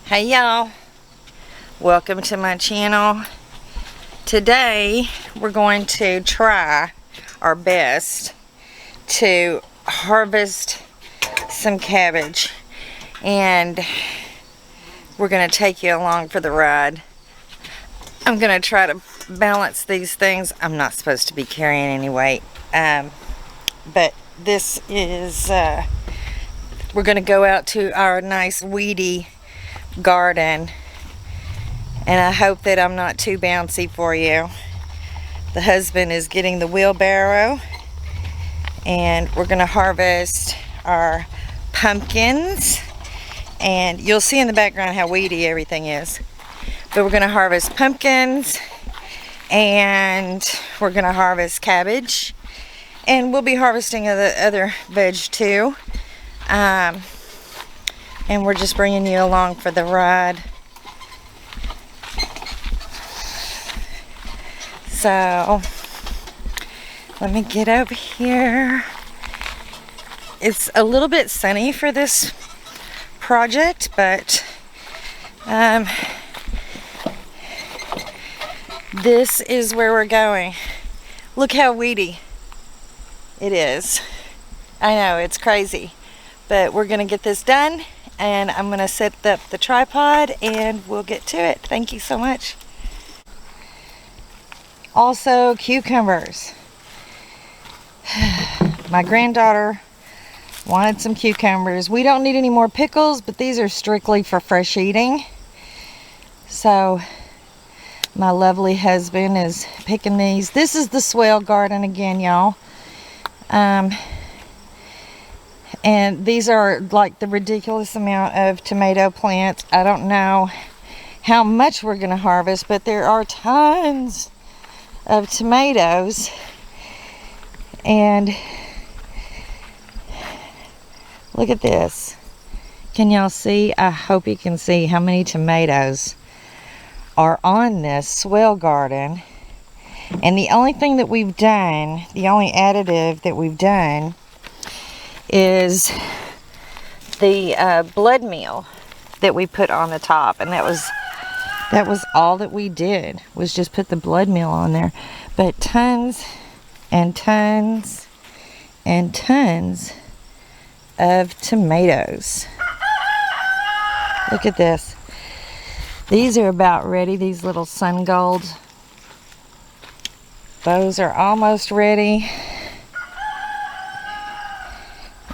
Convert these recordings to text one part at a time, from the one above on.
Hey y'all, welcome to my channel. Today we're going to try our best to harvest some cabbage, and we're going to take you along for the ride. I'm going to try to balance these things. I'm not supposed to be carrying any weight, but this is we're going to go out to our nice weedy garden, and I hope that I'm not too bouncy for you. The husband is getting the wheelbarrow, and we're going to harvest our pumpkins, and you'll see in the background how weedy everything is. But we're going to harvest pumpkins, and we're going to harvest cabbage, and we'll be harvesting other veg too. And we're just bringing you along for the ride. So, let me get over here. It's a little bit sunny for this project, but this is where we're going. Look how weedy it is. I know, it's crazy, but we're gonna get this done, and I'm gonna set up the tripod and we'll get to it. Thank you so much. Also, cucumbers. My granddaughter wanted some cucumbers. We don't need any more pickles, but these are strictly for fresh eating. So my lovely husband is picking these. This is the swale garden again, y'all. And these are like the ridiculous amount of tomato plants. I don't know how much we're going to harvest, but there are tons of tomatoes. And look at this. Can y'all see? I hope you can see how many tomatoes are on this swale garden. And the only thing that we've done, the only additive that we've done, is the blood meal that we put on the top, and that was all that we did, was just put the blood meal on there. But tons and tons and tons of tomatoes. Look at this. These are about ready, these little sun golds. Those are almost ready.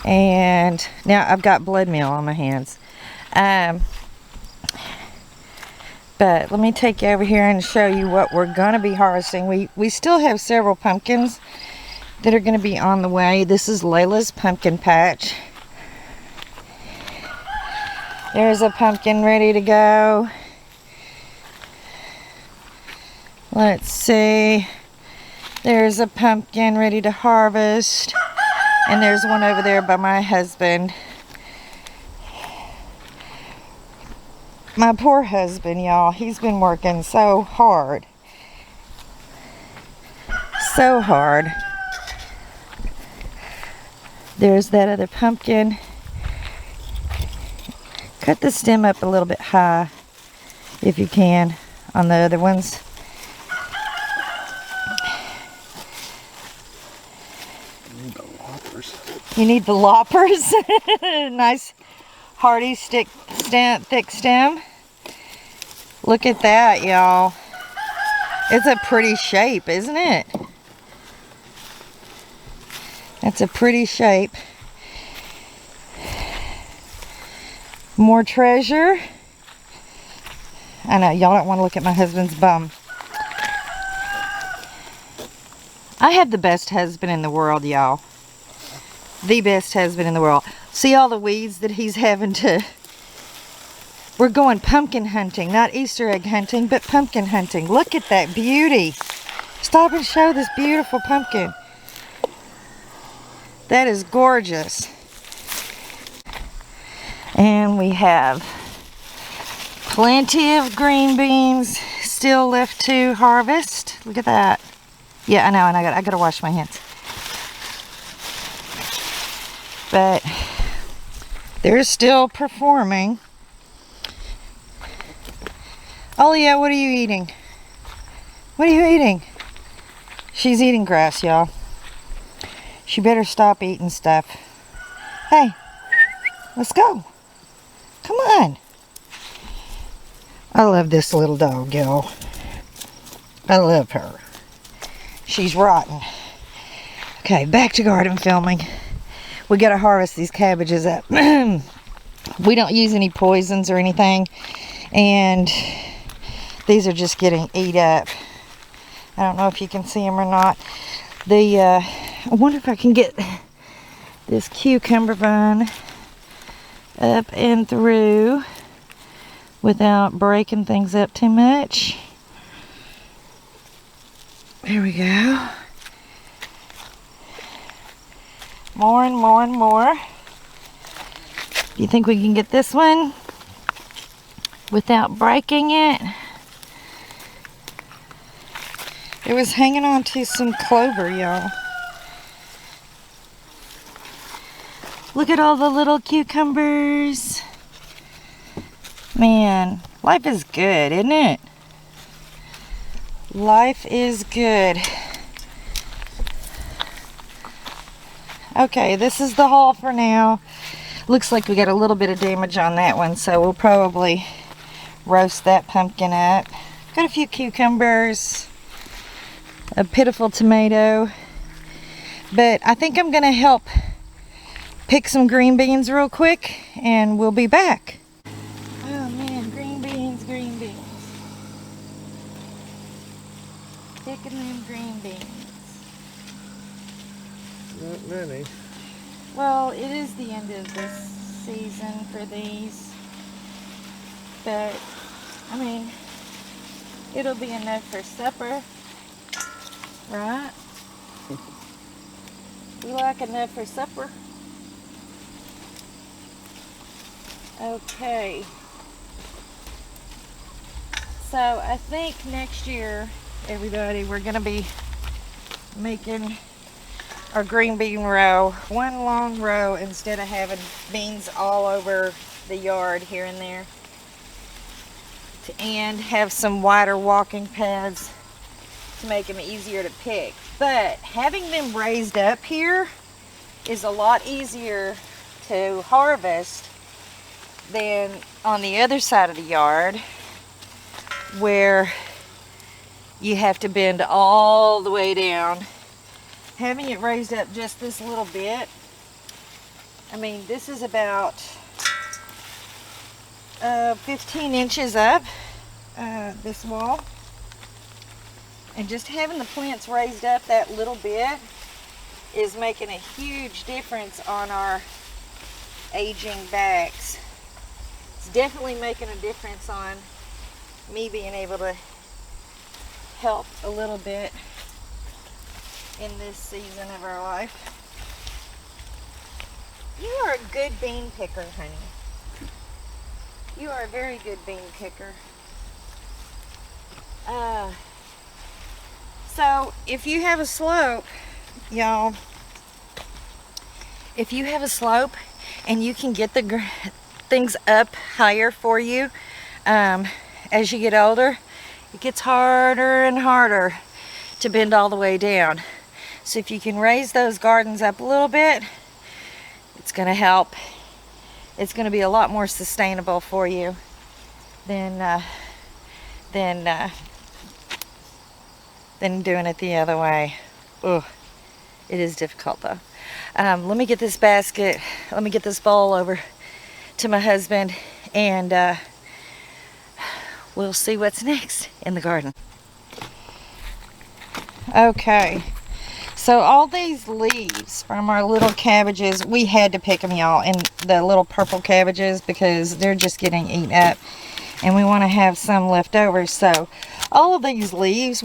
And now I've got blood meal on my hands. But let me take you over here and show you what we're going to be harvesting. We still have several pumpkins that are going to be on the way. This is Layla's pumpkin patch. There's a pumpkin ready to go. Let's see. There's a pumpkin ready to harvest. And there's one over there by my husband. My poor husband, y'all. He's been working so hard. So hard. There's that other pumpkin. Cut the stem up a little bit high, if you can, on the other ones. You need the loppers. Nice hardy thick stem. Look at that, y'all. It's a pretty shape, isn't it? That's a pretty shape. More treasure. I know, y'all don't want to look at my husband's bum. I have the best husband in the world, y'all. The best husband in the world. See all the weeds that he's having to... We're going pumpkin hunting, not Easter egg hunting, but pumpkin hunting. Look at that beauty. Stop and show this beautiful pumpkin. That is gorgeous. And we have plenty of green beans still left to harvest. Look at that. Yeah, I know, and I gotta wash my hands. But they're still performing. Olivia, what are you eating? What are you eating? She's eating grass, y'all. She better stop eating stuff. Hey, let's go. Come on. I love this little dog, y'all. I love her. She's rotten. Okay, back to garden filming. We gotta harvest these cabbages up. We don't use any poisons or anything, and these are just getting eat up. I don't know if you can see them or not. I wonder if I can get this cucumber vine up and through without breaking things up too much. There we go. More and more and more. Do you think we can get this one without breaking it? It was hanging on to some clover, y'all. Look at all the little cucumbers. Man, life is good, isn't it? Life is good. Okay, this is the haul for now. Looks like we got a little bit of damage on that one, so we'll probably roast that pumpkin up. Got a few cucumbers, a pitiful tomato, but I think I'm gonna help pick some green beans real quick and we'll be back. Oh man, green beans, green beans. Picking them green beans. Not many. Well, it is the end of this season for these, but I mean, it'll be enough for supper, right? We like enough for supper. Okay. So I think next year, everybody, we're gonna be making our green bean row one long row instead of having beans all over the yard here and there, and have some wider walking paths to make them easier to pick. But having them raised up here is a lot easier to harvest than on the other side of the yard where you have to bend all the way down. Having it raised up just this little bit, I mean, this is about 15 inches up, this wall. And just having the plants raised up that little bit is making a huge difference on our aging backs. It's definitely making a difference on me being able to help a little bit in this season of our life. You are a good bean picker, honey. You are a very good bean picker. So if you have a slope, y'all, if you have a slope and you can get the things up higher for you, as you get older, it gets harder and harder to bend all the way down. So if you can raise those gardens up a little bit, it's going to help. It's going to be a lot more sustainable for you than doing it the other way. Ugh, it is difficult though. Let me get this basket, let me get this bowl over to my husband, and we'll see what's next in the garden. Okay, so all these leaves from our little cabbages, we had to pick them, y'all, and the little purple cabbages, because they're just getting eaten up and we want to have some left over. So all of these leaves,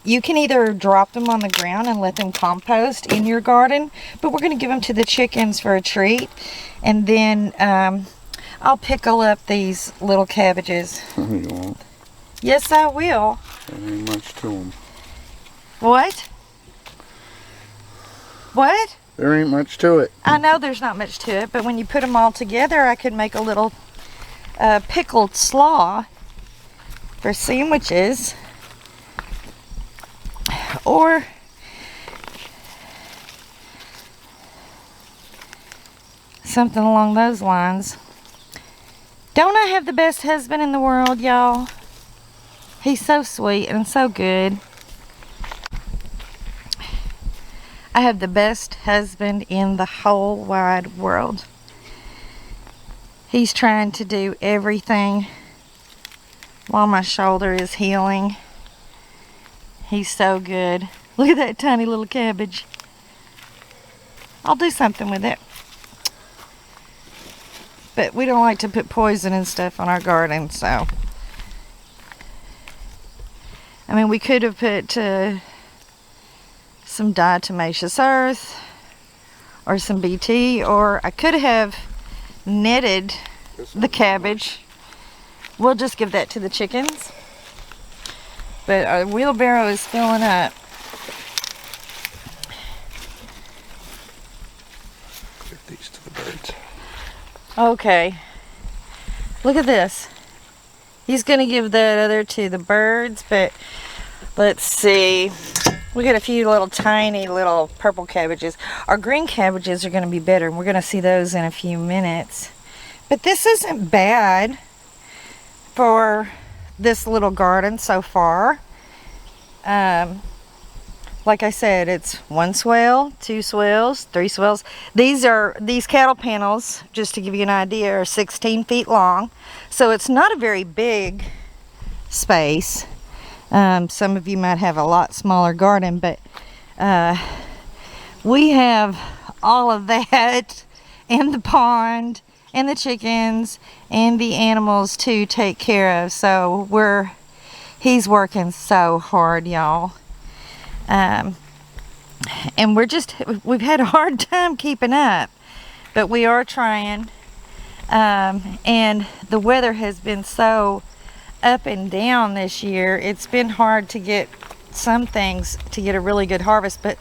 you can either drop them on the ground and let them compost in your garden, but we're going to give them to the chickens for a treat. And then I'll pickle up these little cabbages. You won't. Yes, I will. There ain't much to them. What? What? There ain't much to it. I know there's not much to it, but when you put them all together, I could make a little pickled slaw for sandwiches, or something along those lines. Don't I have the best husband in the world, y'all? He's so sweet and so good. I have the best husband in the whole wide world. He's trying to do everything while my shoulder is healing. He's so good. Look at that tiny little cabbage. I'll do something with it. But we don't like to put poison and stuff on our garden, so. I mean, we could have put some diatomaceous earth or some BT, or I could have netted the cabbage. We'll just give that to the chickens. But our wheelbarrow is filling up. Give these to the birds. Okay. Look at this. He's going to give that other to the birds, but let's see. We got a few little tiny little purple cabbages. Our green cabbages are going to be better, and we're going to see those in a few minutes. But this isn't bad for this little garden so far. Like I said, it's 1 swale, 2 swales, 3 swales. These cattle panels, just to give you an idea, are 16 feet long. So it's not a very big space. Some of you might have a lot smaller garden, but we have all of that, and the pond, and the chickens, and the animals to take care of. So he's working so hard, y'all. And we've had a hard time keeping up, but we are trying. And the weather has been so up and down this year. It's been hard to get some things to get a really good harvest. But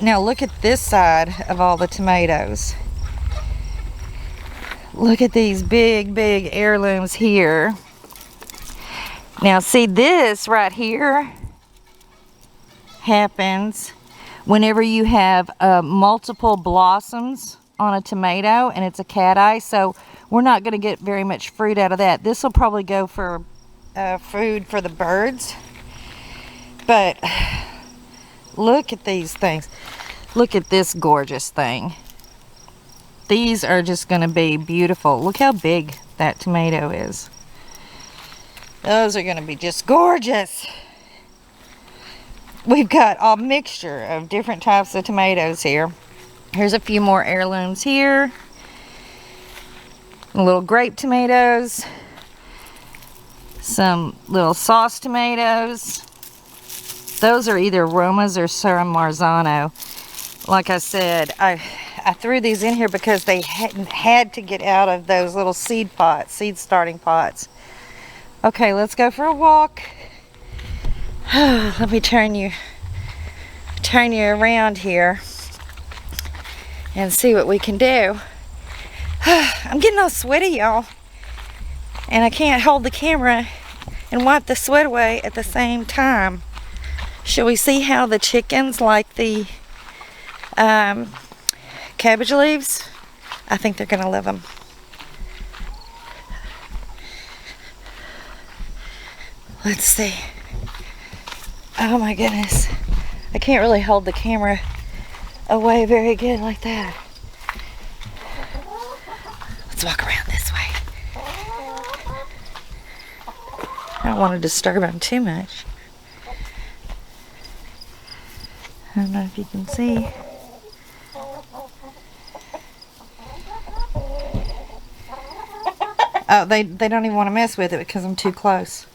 now look at this side of all the tomatoes. Look at these big heirlooms here. Now see, this right here happens whenever you have multiple blossoms on a tomato and it's a cat eye. So we're not going to get very much fruit out of that. This will probably go for food for the birds. But look at these things. Look at this gorgeous thing. These are just going to be beautiful. Look how big that tomato is. Those are going to be just gorgeous. We've got a mixture of different types of tomatoes here. Here's a few more heirlooms here. Little grape tomatoes. Some little sauce tomatoes. Those are either Romas or San Marzano. Like I said, I threw these in here because they had to get out of those little seed starting pots. Okay, let's go for a walk. Let me turn you around here and see what we can do. I'm getting all sweaty, y'all, and I can't hold the camera and wipe the sweat away at the same time. Shall we see how the chickens like the cabbage leaves? I think they're gonna love them. Let's see. Oh my goodness. I can't really hold the camera away very good like that. Let's walk around this way. I don't want to disturb them too much. I don't know if you can see. Oh, they don't even want to mess with it because I'm too close.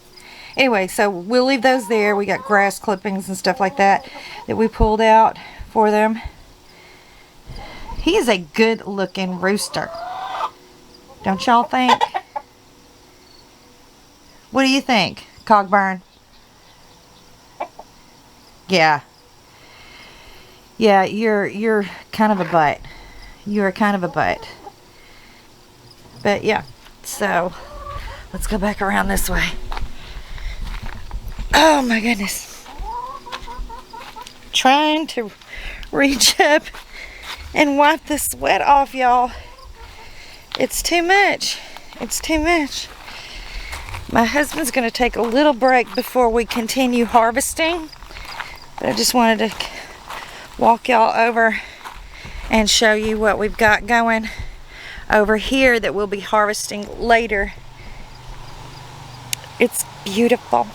Anyway, so we'll leave those there. We got grass clippings and stuff like that we pulled out for them. He is a good looking rooster. Don't y'all think? What do you think, Cogburn? Yeah. Yeah, you're kind of a butt. You're kind of a butt. But yeah, so let's go back around this way. Oh my goodness. Trying to reach up and wipe the sweat off, y'all. It's too much. It's too much. My husband's going to take a little break before we continue harvesting. But I just wanted to walk y'all over and show you what we've got going over here that we'll be harvesting later. It's beautiful.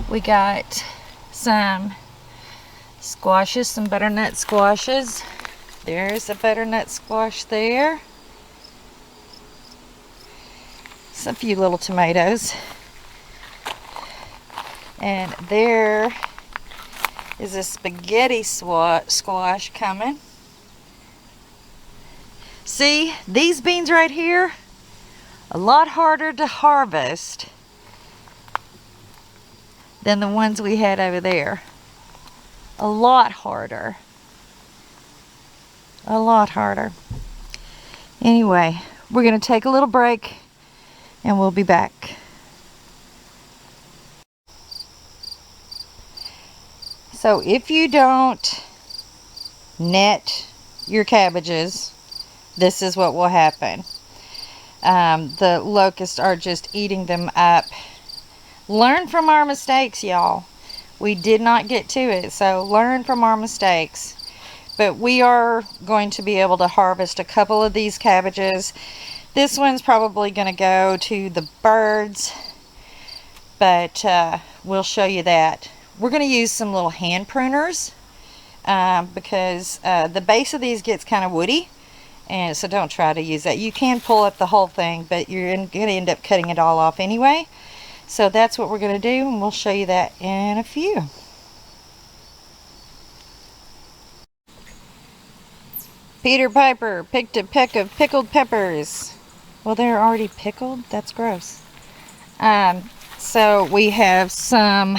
We got some squashes, some butternut squashes. There's a butternut squash there. Some few little tomatoes. And there is a spaghetti squash coming. See, these beans right here, a lot harder to harvest than the ones we had over there. A lot harder. A lot harder. Anyway, we're going to take a little break and we'll be back. So if you don't net your cabbages, this is what will happen. The locusts are just eating them up. Learn from our mistakes, y'all. We did not get to it, so learn from our mistakes. But we are going to be able to harvest a couple of these cabbages. This one's probably going to go to the birds, but we'll show you that. We're going to use some little hand pruners because the base of these gets kind of woody, and so don't try to use that. You can pull up the whole thing, but you're going to end up cutting it all off anyway. So that's what we're going to do, and we'll show you that in a few. Peter Piper picked a peck of pickled peppers. Well, they're already pickled? That's gross. So we have some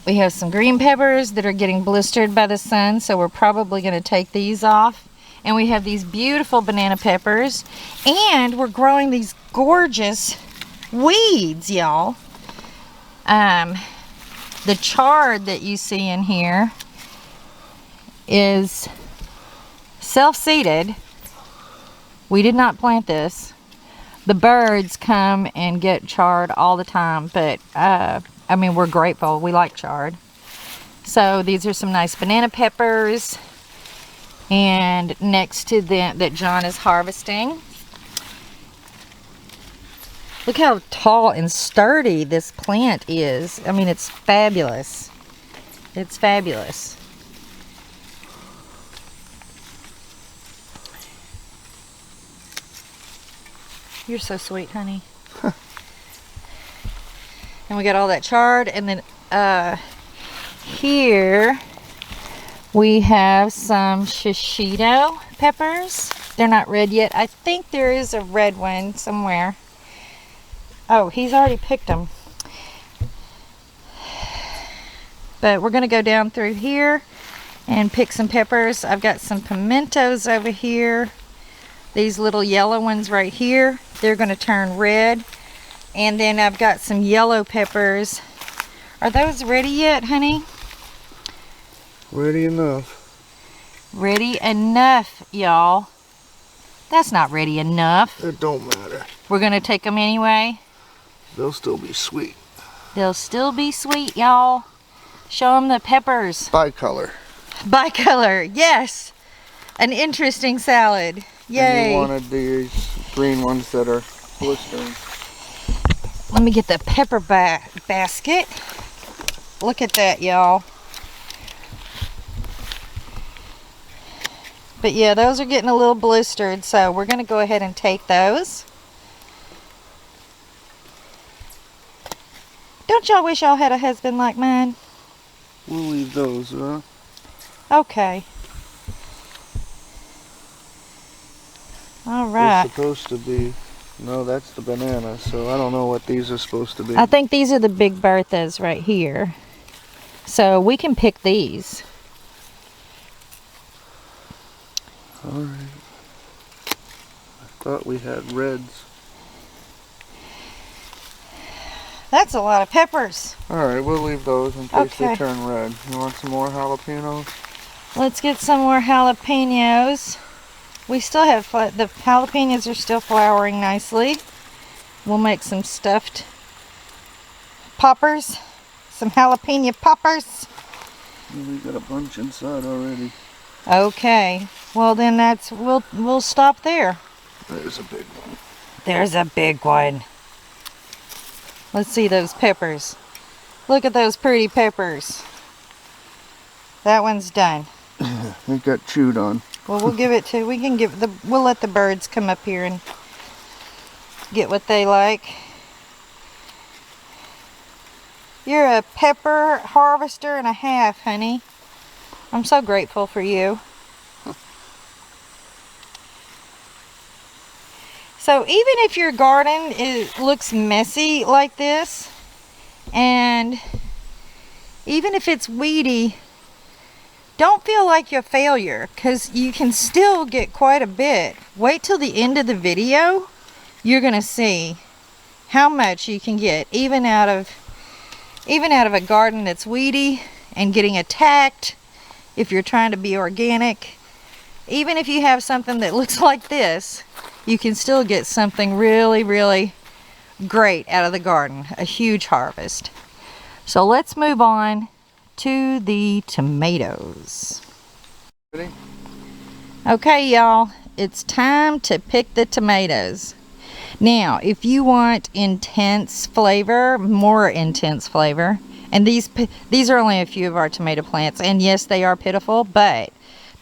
green peppers that are getting blistered by the sun, so we're probably going to take these off. And we have these beautiful banana peppers, and we're growing these gorgeous weeds, y'all. The chard that you see in here is self-seeded. We did not plant this. The birds come and get chard all the time, but I mean, we're grateful. We like chard. So these are some nice banana peppers, and next to them that John is harvesting. Look how tall and sturdy this plant is. I mean, it's fabulous. It's fabulous. You're so sweet, honey. And we got all that chard, and then here we have some shishito peppers. They're not red yet. I think there is a red one somewhere. Oh, he's already picked them. But we're going to go down through here and pick some peppers. I've got some pimentos over here. These little yellow ones right here, they're going to turn red. And then I've got some yellow peppers. Are those ready yet, honey? Ready enough. Ready enough, y'all. That's not ready enough. It don't matter. We're going to take them anyway. They'll still be sweet. They'll still be sweet, y'all. Show them the peppers. Bicolor. Bicolor, yes. An interesting salad. Yay. And you wanted these green ones that are blistering. Let me get the pepper basket. Look at that, y'all. But yeah, those are getting a little blistered, so we're going to go ahead and take those. Don't y'all wish y'all had a husband like mine? We'll leave those, huh? Okay. All right. They're supposed to be... No, that's the banana, so I don't know what these are supposed to be. I think these are the Big Berthas right here. So we can pick these. Alright. I thought we had reds. That's a lot of peppers. Alright, we'll leave those in case Okay. they turn red. You want some more jalapenos? Let's get some more jalapenos. We still have, the jalapenos are still flowering nicely. We'll make some stuffed poppers. Some jalapeno poppers. We got a bunch inside already. Okay. Well then we'll stop there. There's a big one. There's a big one. Let's see those peppers. Look at those pretty peppers. That one's done. It got chewed on. Well, we'll we'll let the birds come up here and get what they like. You're a pepper harvester and a half, honey. I'm so grateful for you. So even if your garden looks messy like this, and even if it's weedy, don't feel like you're a failure, because you can still get quite a bit. Wait till the end of the video. You're going to see how much you can get even out of a garden that's weedy and getting attacked. If you're trying to be organic, even if you have something that looks like this, you can still get something really, really great out of the garden. A huge harvest. So let's move on to the tomatoes. Ready? Okay, y'all, it's time to pick the tomatoes. Now, if you want intense flavor, more intense flavor, and these are only a few of our tomato plants, and yes, they are pitiful, but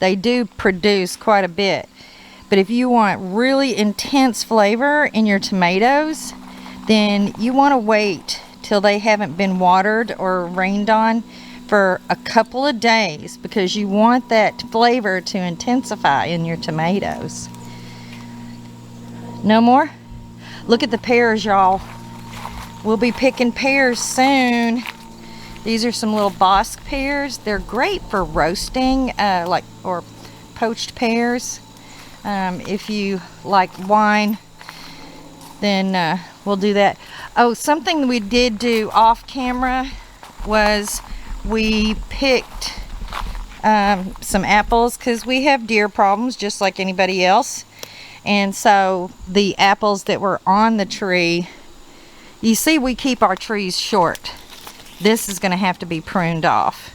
they do produce quite a bit. But if you want really intense flavor in your tomatoes, then you want to wait till they haven't been watered or rained on for a couple of days, because you want that flavor to intensify in your tomatoes. No more? Look at the pears, y'all. We'll be picking pears soon. These are some little Bosc pears. They're great for roasting, or poached pears. If you like wine, then we'll do that. Oh, something we did do off camera was we picked some apples, because we have deer problems just like anybody else. And so the apples that were on the tree, you see, we keep our trees short. This is going to have to be pruned off.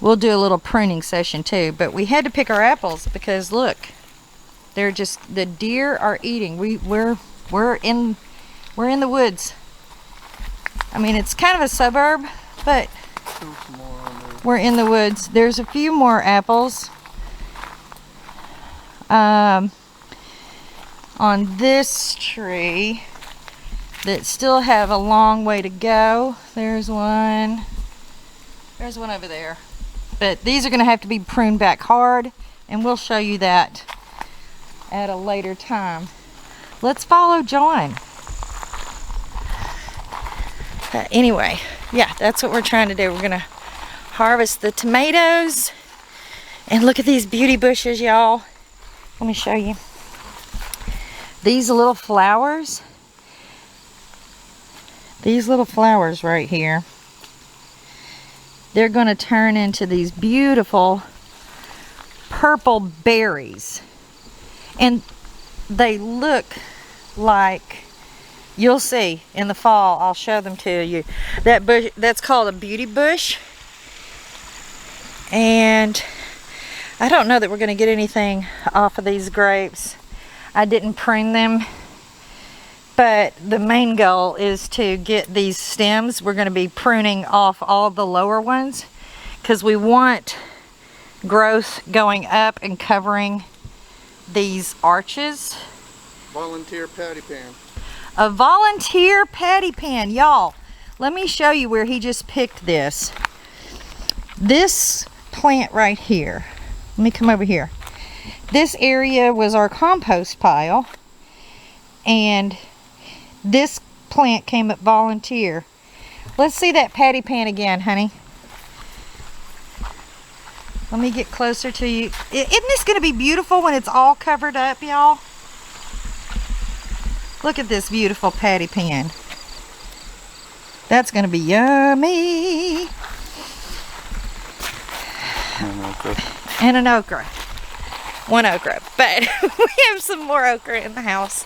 We'll do a little pruning session too, but we had to pick our apples because look, they're just, the deer are eating. We're in the woods. I mean, it's kind of a suburb, but we're in the woods. There's a few more apples on this tree that still have a long way to go. There's one over there. But these are going to have to be pruned back hard, and we'll show you that at a later time. Let's follow John. Anyway, yeah, that's what we're trying to do. We're going to harvest the tomatoes. And look at these beauty bushes, y'all. Let me show you. These little flowers right here, they're going to turn into these beautiful purple berries. And they look like, you'll see in the fall, I'll show them to you. That bush, that's called a beauty bush. And I don't know that we're going to get anything off of these grapes. I didn't prune them. But the main goal is to get these stems. We're going to be pruning off all the lower ones because we want growth going up and covering these arches. Volunteer patty pan. A volunteer patty pan. Y'all, let me show you where he just picked this. This plant right here. Let me come over here. This area was our compost pile. And this plant came at volunteer. Let's see that patty pan again, honey. Let me get closer to you. Isn't this going to be beautiful when it's all covered up, y'all? Look at this beautiful patty pan. That's going to be yummy. And okra. And an okra. One okra. But we have some more okra in the house.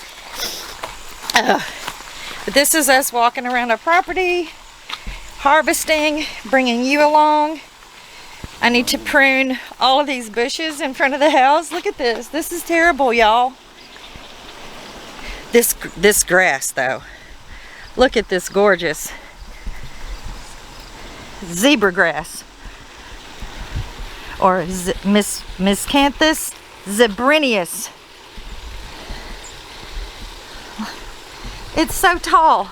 But this is us walking around our property, harvesting, bringing you along. I need to prune all of these bushes in front of the house. Look at this. This is terrible, y'all. This grass, though. Look at this gorgeous zebra grass. Or Miscanthus zebrinius. It's so tall.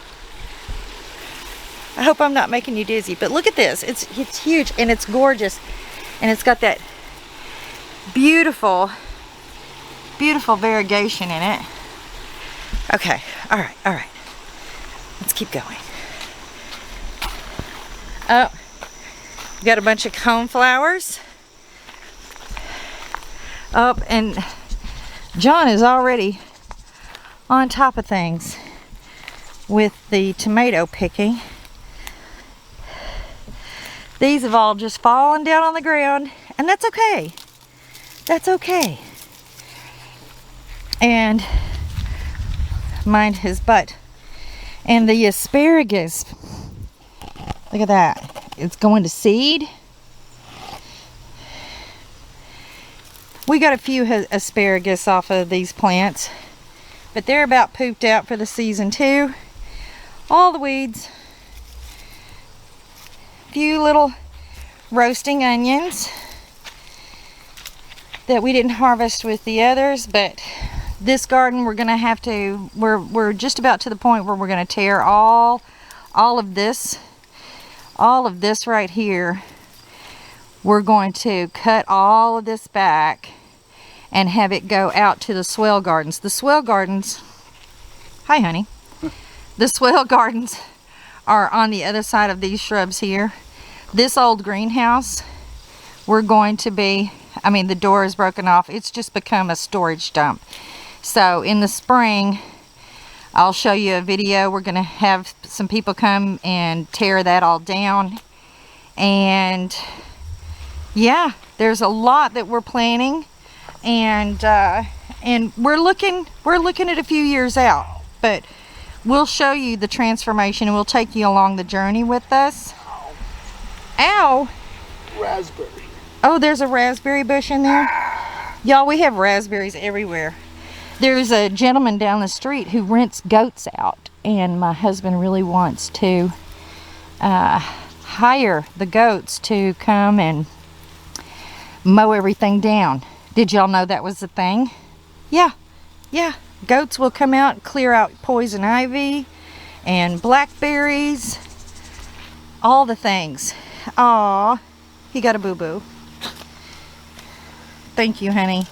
I hope I'm not making you dizzy, but look at this. It's huge and it's gorgeous. And it's got that beautiful, beautiful variegation in it. Okay, all right. Let's keep going. Oh, we got a bunch of coneflowers. Oh, and John is already on top of things with the tomato picking. These have all just fallen down on the ground, and that's okay. That's okay. And mind his butt. And the asparagus, look at that. It's going to seed. We got a few asparagus off of these plants, but they're about pooped out for the season too. All the weeds. Few little roasting onions that we didn't harvest with the others, but this garden we're gonna have to, we're just about to the point where we're gonna tear all of this right here. We're going to cut all of this back and have it go out to the swale gardens. The swale gardens, hi honey. The swale gardens are on the other side of these shrubs here. This old greenhouse, we're going to be, I mean, the door is broken off. It's just become a storage dump. So in the spring, I'll show you a video. We're going to have some people come and tear that all down. And yeah, there's a lot that we're planning. And we're looking at a few years out. But we'll show you the transformation and we'll take you along the journey with us. Ow! Raspberry. Oh, there's a raspberry bush in there. Y'all, we have raspberries everywhere. There's a gentleman down the street who rents goats out, and my husband really wants to hire the goats to come and mow everything down. Did y'all know that was a thing? Yeah. Goats will come out, clear out poison ivy and blackberries, all the things. Aw, he got a boo-boo. Thank you, honey.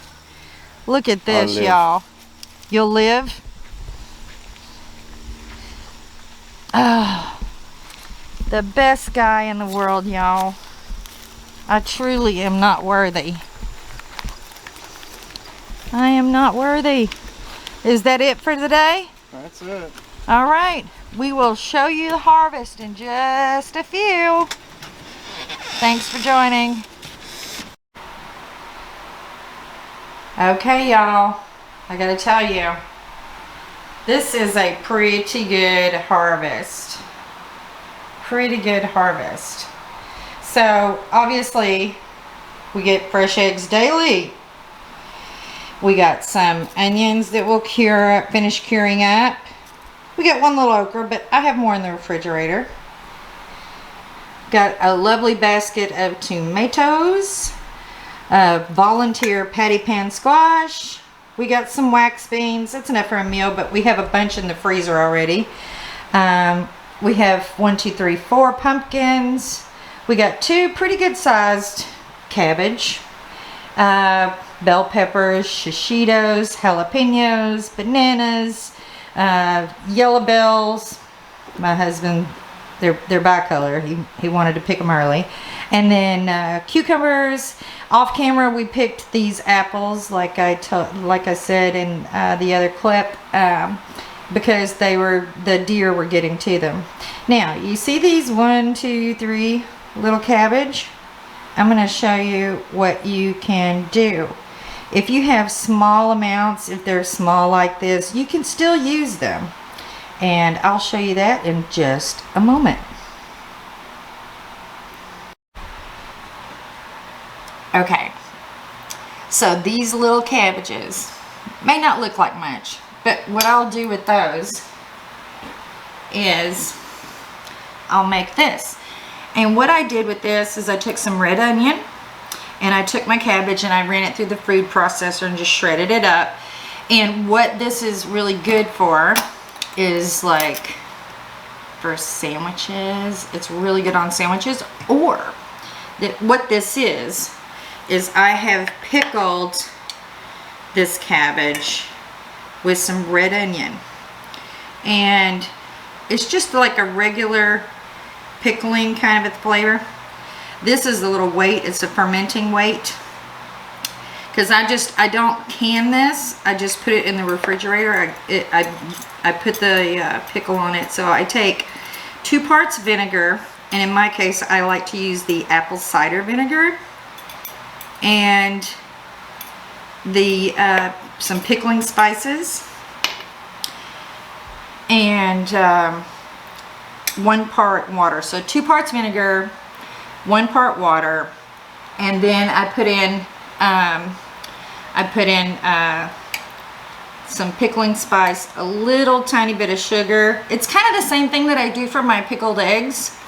Look at this, y'all. You'll live? Oh, the best guy in the world, y'all. I truly am not worthy. I am not worthy. Is that it for today? That's it. All right. We will show you the harvest in just a few. Thanks for joining. Okay, y'all. I gotta tell you, this is a pretty good harvest. Pretty good harvest. So, obviously, we get fresh eggs daily. We got some onions that will finish curing up. We got one little okra, but I have more in the refrigerator. Got a lovely basket of tomatoes, volunteer patty pan squash. We got some wax beans. That's enough for a meal, but we have a bunch in the freezer already. We have 4 pumpkins. We got 2 pretty good sized cabbage, bell peppers, shishitos, jalapenos, bananas, yellow bells. My husband, they're bicolor. He wanted to pick them early. And then cucumbers. Off camera, we picked these apples, like I said in the other clip, because the deer were getting to them. Now, you see these 1, 2, 3 little cabbage? I'm going to show you what you can do. If you have small amounts, if they're small like this, you can still use them. And I'll show you that in just a moment. Okay, so these little cabbages may not look like much, but what I'll do with those is I'll make this. And what I did with this is I took some red onion and I took my cabbage and I ran it through the food processor and just shredded it up. And what this is really good for is like for sandwiches. It's really good on sandwiches. Or what this is I have pickled this cabbage with some red onion. And it's just like a regular pickling kind of a flavor. This is a little weight. It's a fermenting weight. Because I don't can this. I just put it in the refrigerator. I put the pickle on it. So I take 2 parts vinegar. And in my case, I like to use the apple cider vinegar. And the some pickling spices. And 1 part water. So 2 parts vinegar, 1 part water, and then I put in some pickling spice, a little tiny bit of sugar. It's kind of the same thing that I do for my pickled eggs,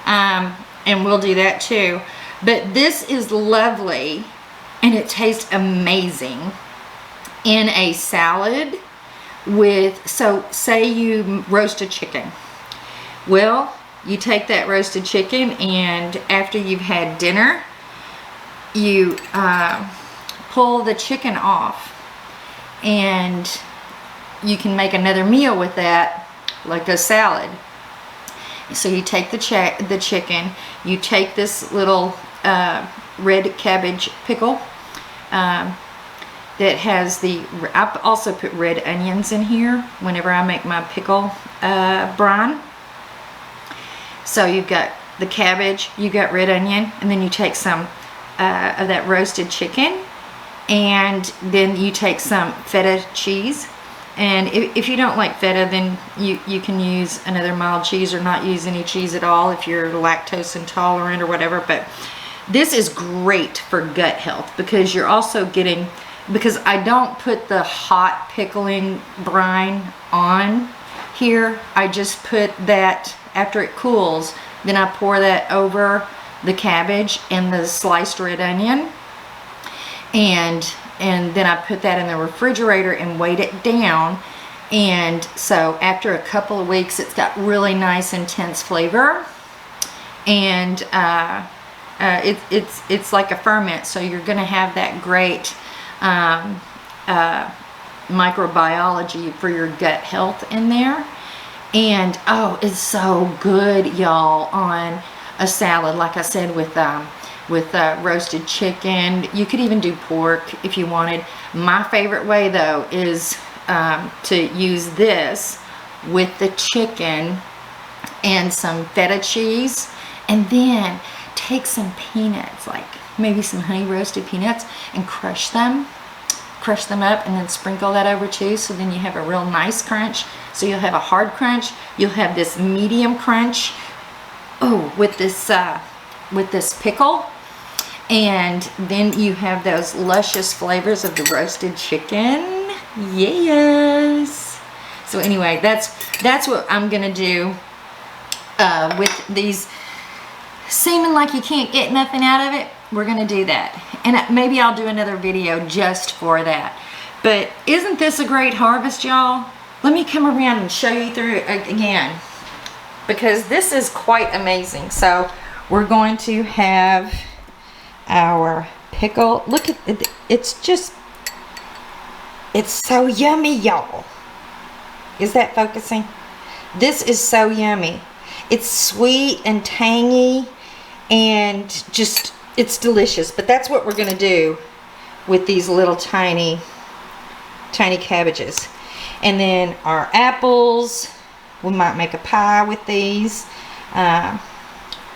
and we'll do that too. But this is lovely, and it tastes amazing in a salad with, so say you roast a chicken. Well, you take that roasted chicken, and after you've had dinner, you pull the chicken off, and you can make another meal with that, like a salad. So you take the chicken, you take this little red cabbage pickle that has I also put red onions in here whenever I make my pickle brine. So you've got the cabbage, you got red onion, and then you take some of that roasted chicken, and then you take some feta cheese. And if you don't like feta, then you can use another mild cheese or not use any cheese at all if you're lactose intolerant or whatever. But this is great for gut health because you're also getting, because I don't put the hot pickling brine on here. I just put that after it cools, then I pour that over the cabbage and the sliced red onion, and then I put that in the refrigerator and weight it down. And so after a couple of weeks, it's got really nice intense flavor, and it's like a ferment, so you're gonna have that great microbiology for your gut health in there. And oh, it's so good, y'all, on a salad, like I said, with roasted chicken. You could even do pork if you wanted. My favorite way though is to use this with the chicken and some feta cheese, and then take some peanuts, like maybe some honey roasted peanuts, and crush them up, and then sprinkle that over too, so then you have a real nice crunch. So you'll have a hard crunch, you'll have this medium crunch, oh, with this pickle, and then you have those luscious flavors of the roasted chicken. Yes. So anyway, that's what I'm gonna do with these seeming like you can't get nothing out of it. We're gonna do that, and maybe I'll do another video just for that. But isn't this a great harvest, y'all? Let me come around and show you through it again, because this is quite amazing. So we're going to have our pickle. Look at it, it's so yummy, y'all. Is that focusing? This is so yummy. It's sweet and tangy, and just, it's delicious. But that's what we're gonna do with these little tiny cabbages. And then our apples, We might make a pie with these.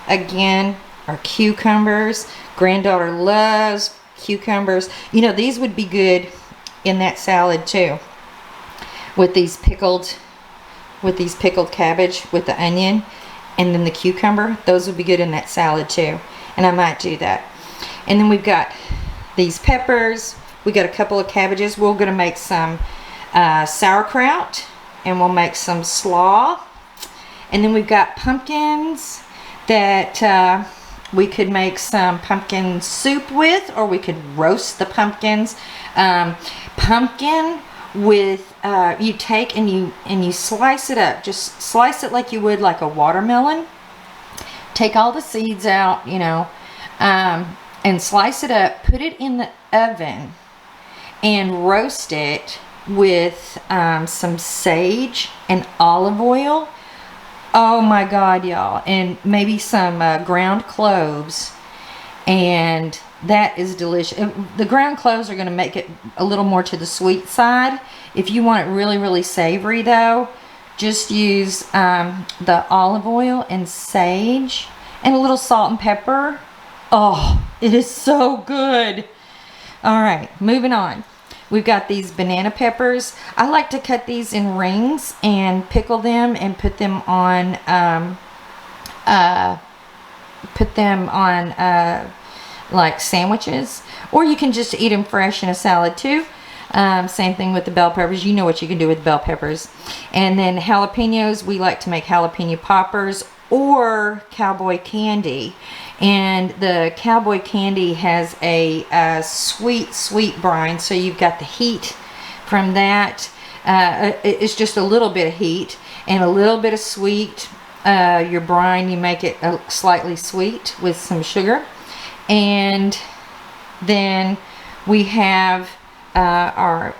Again, our cucumbers. Granddaughter loves cucumbers. You know, these would be good in that salad too. With these pickled cabbage with the onion and then the cucumber. Those would be good in that salad too. And I might do that. And then we've got these peppers. We got a couple of cabbages. We're going to make some sauerkraut. And we'll make some slaw. And then we've got pumpkins that we could make some pumpkin soup with, or we could roast the pumpkins. Pumpkin with you take and you slice it up. Just slice it like you would like a watermelon. Take all the seeds out, you know, and slice it up. Put it in the oven and roast it with some sage and olive oil. Oh my God, y'all. And maybe some ground cloves. And that is delicious. The ground cloves are going to make it a little more to the sweet side. If you want it really, really savory though, just use the olive oil and sage and a little salt and pepper. Oh, it is so good. All right, moving on. We've got these banana peppers. I like to cut these in rings and pickle them and put them on like sandwiches, or you can just eat them fresh in a salad too. Same thing with the bell peppers. You know what you can do with bell peppers. And then jalapenos, we like to make jalapeno poppers or cowboy candy. And the cowboy candy has a sweet brine, so you've got the heat from that. It's just a little bit of heat and a little bit of sweet. Your brine, you make it slightly sweet with some sugar. And then we have our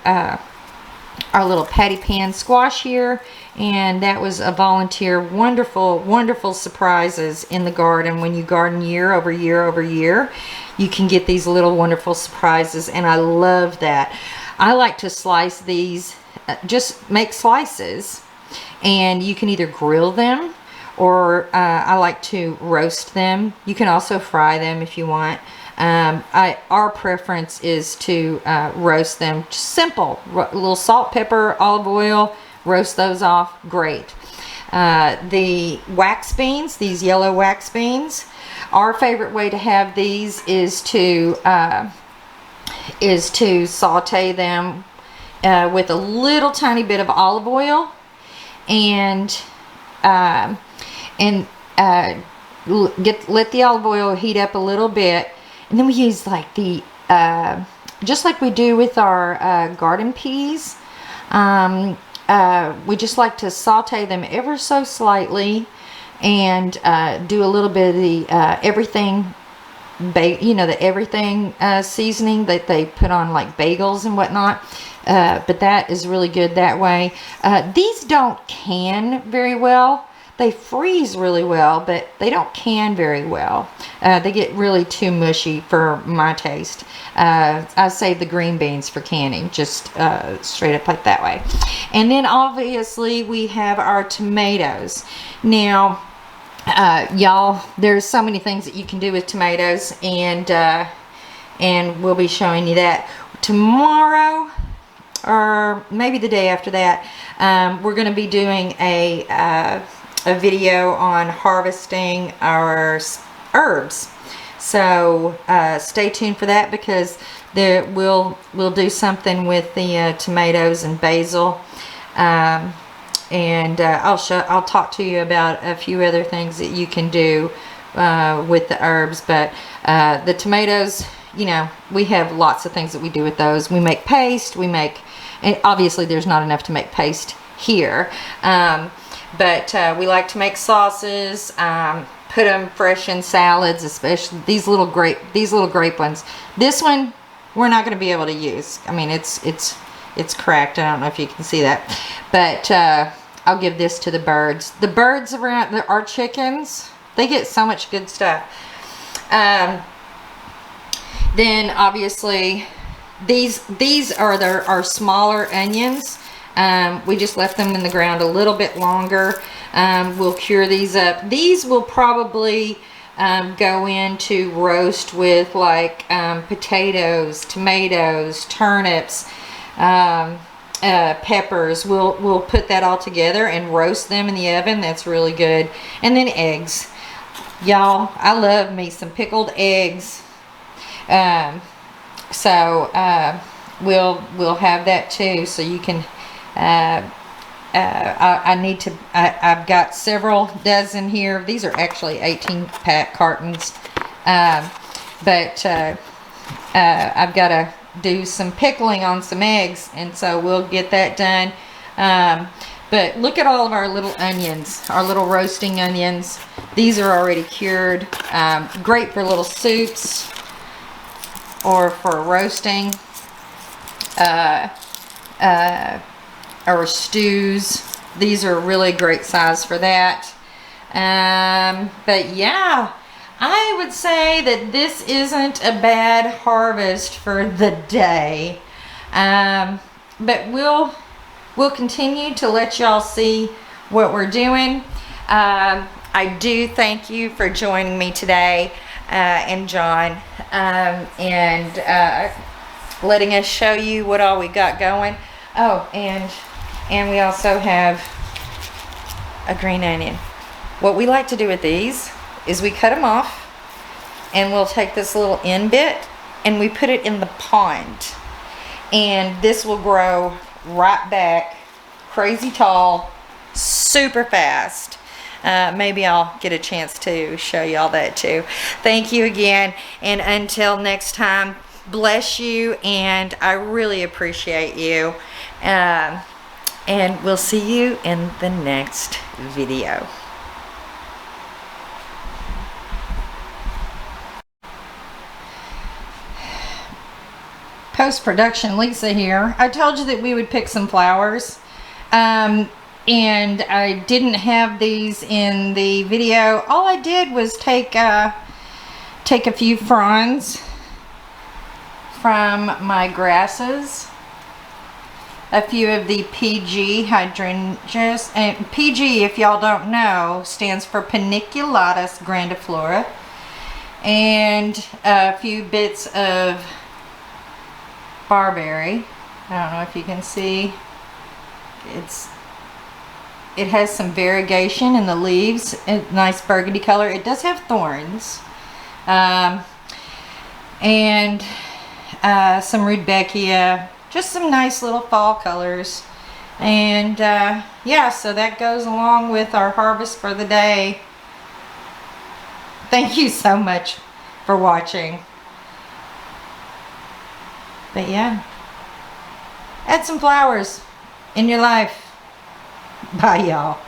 little patty pan squash here, and that was a volunteer. Wonderful surprises in the garden. When you garden year over year, you can get these little wonderful surprises, and I love that. I like to slice these, just make slices, and you can either grill them, or I like to roast them. You can also fry them if you want. Our preference is to roast them. Just simple. A little salt, pepper, olive oil. Roast those off. Great. The wax beans, these yellow wax beans. Our favorite way to have these is to saute them with a little tiny bit of olive oil and let the olive oil heat up a little bit. And then we use like the, just like we do with our garden peas, we just like to saute them ever so slightly and do a little bit of the everything, the everything seasoning that they put on like bagels and whatnot. But that is really good that way. These don't can very well. They freeze really well, but they don't can very well. They get really too mushy for my taste. I save the green beans for canning, just straight up like that way. And then obviously we have our tomatoes. Now, y'all, there's so many things that you can do with tomatoes, and we'll be showing you that tomorrow, or maybe the day after that. We're going to be doing a video on harvesting our herbs, so stay tuned for that, because we'll do something with the tomatoes and basil, and I'll talk to you about a few other things that you can do with the herbs. But the tomatoes, we have lots of things that we do with those. We make paste, and obviously there's not enough to make paste here. But we like to make sauces, put them fresh in salads, especially these little grape ones. This one we're not going to be able to use. I mean, it's cracked. I don't know if you can see that, but I'll give this to the birds. The birds around our chickens, they get so much good stuff. Then obviously these are our smaller onions. We just left them in the ground a little bit longer. We'll cure these up. These will probably go into roast with like potatoes, tomatoes, turnips, peppers. We'll put that all together and roast them in the oven. That's really good. And then eggs. Y'all, I love me some pickled eggs. We'll have that too, so you can I've got several dozen here. These are actually 18-pack cartons, but I've got to do some pickling on some eggs, and so we'll get that done. But look at all of our little onions, our little roasting onions. These are already cured. Great for little soups or for roasting. Or stews. These are really great size for that. But yeah, I would say that this isn't a bad harvest for the day. But we'll continue to let y'all see what we're doing. I do thank you for joining me today, and John, and letting us show you what all we got going. Oh, and we also have a green onion. What we like to do with these is we cut them off, and we'll take this little end bit and we put it in the pond, and this will grow right back crazy tall, super fast. Maybe I'll get a chance to show you all that too. Thank you again, and until next time, bless you, and I really appreciate you. And we'll see you in the next video. Post-production Lisa here. I told you that we would pick some flowers, and I didn't have these in the video. All I did was take a few fronds from my grasses, a few of the PG hydrangeas, and PG, if y'all don't know, stands for Paniculatus grandiflora, and a few bits of barberry. I don't know if you can see. It has some variegation in the leaves, a nice burgundy color. It does have thorns, and some rudbeckia, just some nice little fall colors. And yeah, so that goes along with our harvest for the day. Thank you so much for watching. But yeah, add some flowers in your life. Bye, y'all.